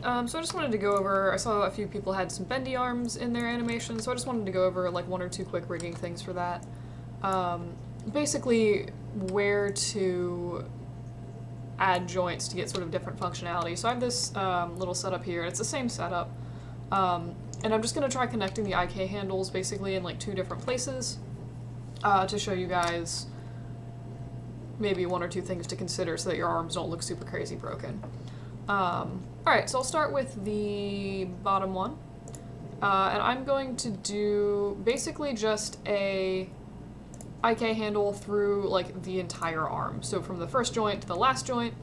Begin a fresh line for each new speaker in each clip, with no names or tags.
So I just wanted to go over, I saw a few people had some bendy arms in their animation, so I just wanted to go over like one or two quick rigging things for that. Basically, where to add joints to get sort of different functionality. So I have this little setup here, and it's the same setup. And I'm just going to try connecting the IK handles basically in like two different places to show you guys maybe one or two things to consider so that your arms don't look super crazy broken. Alright, so I'll start with the bottom one. And I'm going to do basically just a IK handle through like the entire arm. So from the first joint to the last joint.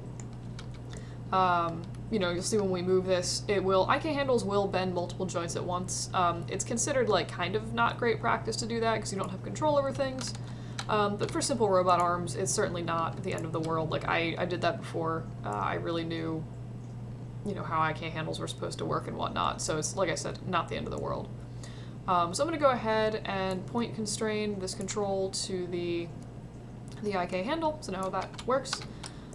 You know, you'll see when we move this, IK handles will bend multiple joints at once. It's considered like kind of not great practice to do that because you don't have control over things. But for simple robot arms, it's certainly not the end of the world. Like I did that before. I really knew, you know, how IK handles were supposed to work and whatnot. So it's, like I said, not the end of the world. So I'm going to go ahead and point constrain this control to the IK handle. So now that works.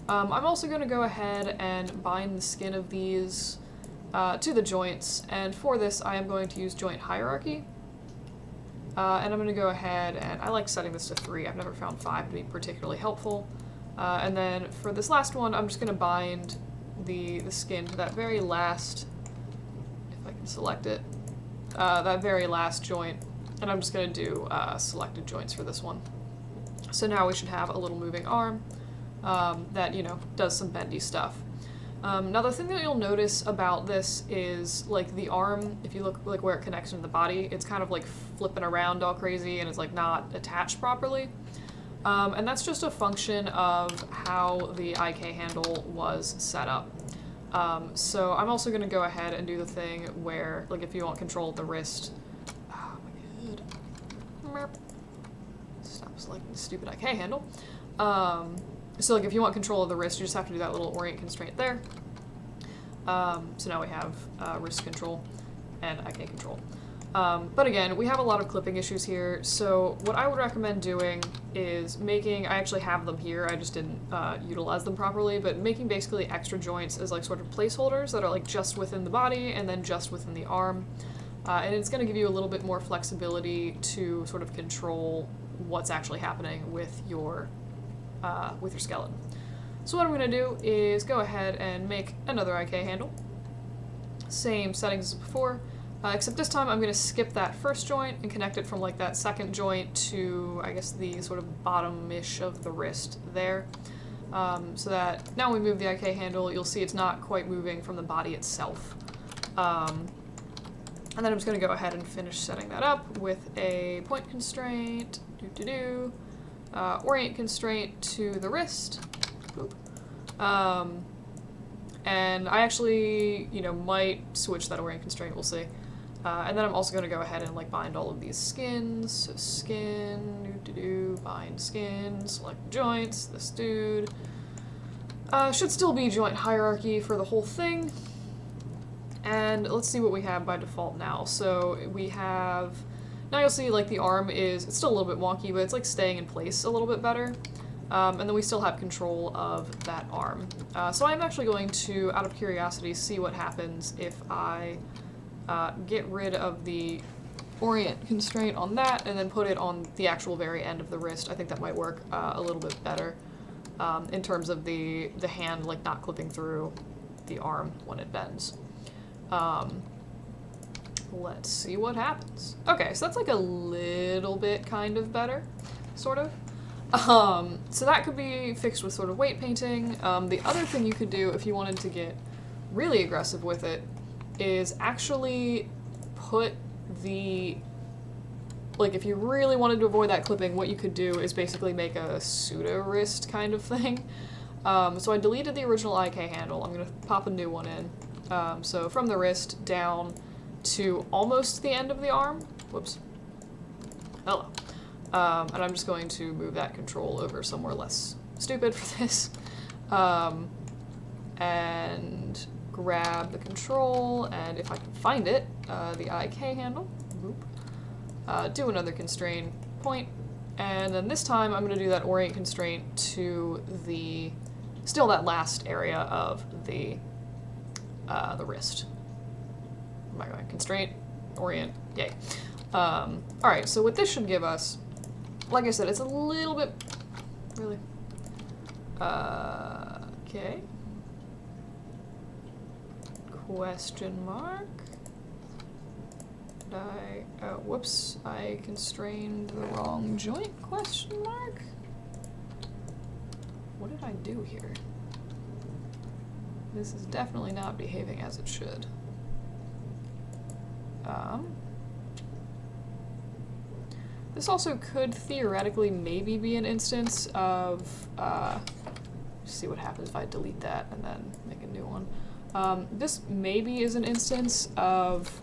I'm also going to go ahead and bind the skin of these to the joints, and for this I am going to use joint hierarchy. And I'm going to go ahead and I like setting this to 3. I've never found 5 to be particularly helpful. And then for this last one, I'm just going to bind the skin to that very last, if I can select it, that very last joint, and I'm just going to do selected joints for this one. So now we should have a little moving arm. That, you know, does some bendy stuff. Now the thing that you'll notice about this is, like, the arm, if you look like where it connects into the body, it's kind of like flipping around all crazy and it's like not attached properly. And that's just a function of how the IK handle was set up. So I'm also going to go ahead and do the thing where, like, if you want control of the wrist, oh my god, stop selecting the stupid IK handle. So like if you want control of the wrist, you just have to do that little orient constraint there. So now we have wrist control and IK control. But again, we have a lot of clipping issues here, so what I would recommend doing is making, I actually have them here, I just didn't utilize them properly, but making basically extra joints as like sort of placeholders that are like just within the body and then just within the arm. And it's going to give you a little bit more flexibility to sort of control what's actually happening with your skeleton. So what I'm going to do is go ahead and make another IK handle. Same settings as before, except this time I'm going to skip that first joint and connect it from like that second joint to, I guess, the sort of bottom-ish of the wrist there. So that now when we move the IK handle, you'll see it's not quite moving from the body itself. And then I'm just going to go ahead and finish setting that up with a point constraint, orient constraint to the wrist. And I actually, you know, might switch that orient constraint, we'll see. And then I'm also going to go ahead and like bind all of these skins. So skin, bind skin, select joints, this dude. Should still be joint hierarchy for the whole thing. And let's see what we have by default now. So we have, now you'll see like the arm is, it's still a little bit wonky, but it's like staying in place a little bit better. And then we still have control of that arm. So I'm actually going to, out of curiosity, see what happens if I get rid of the orient constraint on that and then put it on the actual very end of the wrist. I think that might work a little bit better in terms of the hand like not clipping through the arm when it bends. Let's see what happens. Okay, so that's like a little bit kind of better, sort of. So that could be fixed with sort of weight painting. The other thing you could do if you wanted to get really aggressive with it is actually put the, like if you really wanted to avoid that clipping, what you could do is basically make a pseudo wrist kind of thing. So I deleted the original IK handle. I'm going to pop a new one in. So from the wrist down to almost the end of the arm. Whoops. Hello. And I'm just going to move that control over somewhere less stupid for this. And grab the control, and if I can find it, the IK handle. Do another constraint point, and then this time I'm going to do that orient constraint to the, still that last area of the the wrist. Am I going? Constraint, orient, yay. Alright, so what this should give us, like I said, it's a little bit, really, okay. Question mark. Did I, oh, whoops, I constrained the wrong joint, question mark? What did I do here? This is definitely not behaving as it should. This also could theoretically maybe be an instance of, see what happens if I delete that and then make a new one. This maybe is an instance of,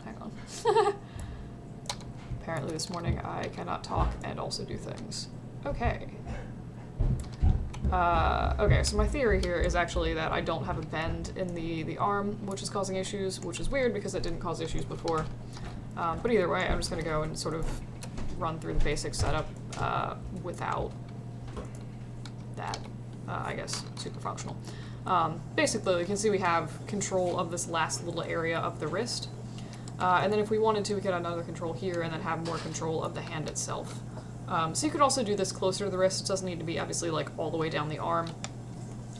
hang on. Apparently this morning I cannot talk and also do things. Okay. Okay, so my theory here is actually that I don't have a bend in the arm, which is causing issues, which is weird because it didn't cause issues before. But either way, I'm just going to go and sort of run through the basic setup without that, I guess, super functional. Basically, you can see we have control of this last little area of the wrist. And then if we wanted to, we could add another control here and then have more control of the hand itself. So you could also do this closer to the wrist. It doesn't need to be obviously like all the way down the arm.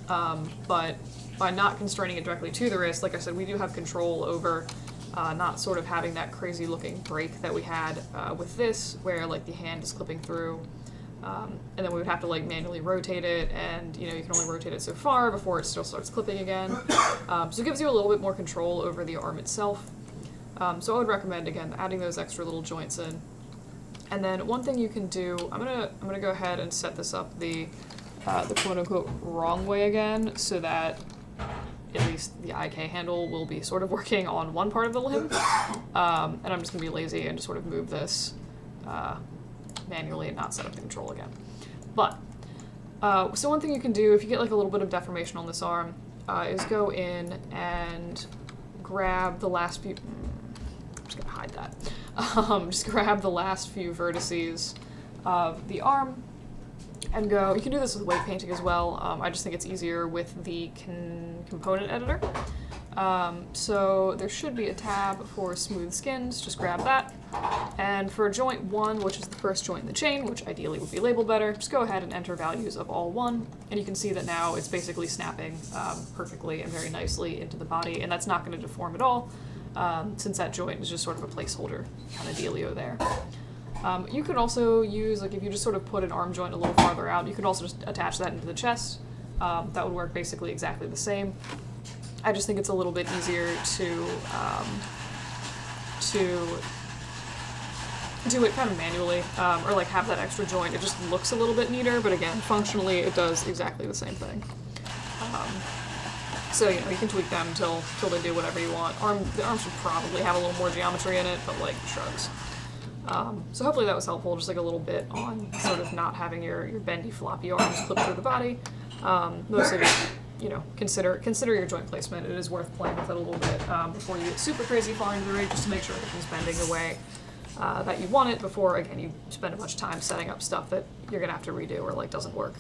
But by not constraining it directly to the wrist, like I said, we do have control over not sort of having that crazy looking break that we had with this, where like the hand is clipping through. And then we would have to like manually rotate it, and you know, you can only rotate it so far before it still starts clipping again. So it gives you a little bit more control over the arm itself. So I would recommend, again, adding those extra little joints in. And then one thing you can do, I'm gonna go ahead and set this up the quote-unquote wrong way again, so that at least the IK handle will be sort of working on one part of the limb. And I'm just gonna be lazy and just sort of move this manually and not set up the control again. But, so one thing you can do, if you get like a little bit of deformation on this arm, is go in and grab the last few, I'm just gonna hide that. Just grab the last few vertices of the arm and go, you can do this with weight painting as well. I just think it's easier with the component editor. So there should be a tab for smooth skins, just grab that. And for joint 1, which is the first joint in the chain, which ideally would be labeled better, just go ahead and enter values of all 1, and you can see that now it's basically snapping perfectly and very nicely into the body, and that's not going to deform at all, since that joint is just sort of a placeholder kind of dealio there. You could also use, like if you just sort of put an arm joint a little farther out, you could also just attach that into the chest. That would work basically exactly the same. I just think it's a little bit easier to do it kind of manually, or like have that extra joint. It just looks a little bit neater, but again, functionally it does exactly the same thing. So, you know, you can tweak them until they do whatever you want. The arm should probably have a little more geometry in it, but like shrugs. So hopefully that was helpful, just like a little bit on sort of not having your bendy floppy arms clip through the body. Mostly just, you know, consider your joint placement. It is worth playing with it a little bit before you get super crazy far into the rig, just to make sure everything's bending the way that you want it before, again, you spend a bunch of time setting up stuff that you're gonna have to redo or like doesn't work.